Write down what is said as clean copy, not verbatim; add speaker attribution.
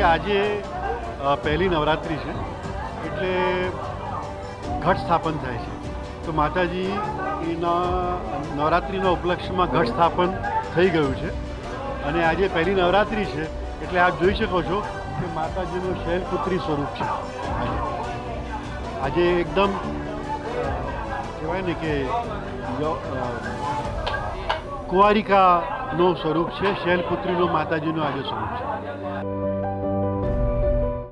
Speaker 1: આજે પહેલી નવરાત્રિ છે એટલે ઘટ સ્થાપન થાય છે. તો માતાજીના નવરાત્રિના ઉપલક્ષ્યમાં ઘટ સ્થાપન થઈ ગયું છે અને આજે પહેલી નવરાત્રિ છે એટલે આપ જોઈ શકો છો કે માતાજીનું શૈલપુત્રી સ્વરૂપ છે. આજે એકદમ કહેવાય ને કે કુંવારિકાનું સ્વરૂપ છે. શૈલપુત્રીનું માતાજીનું આજે સ્વરૂપ છે.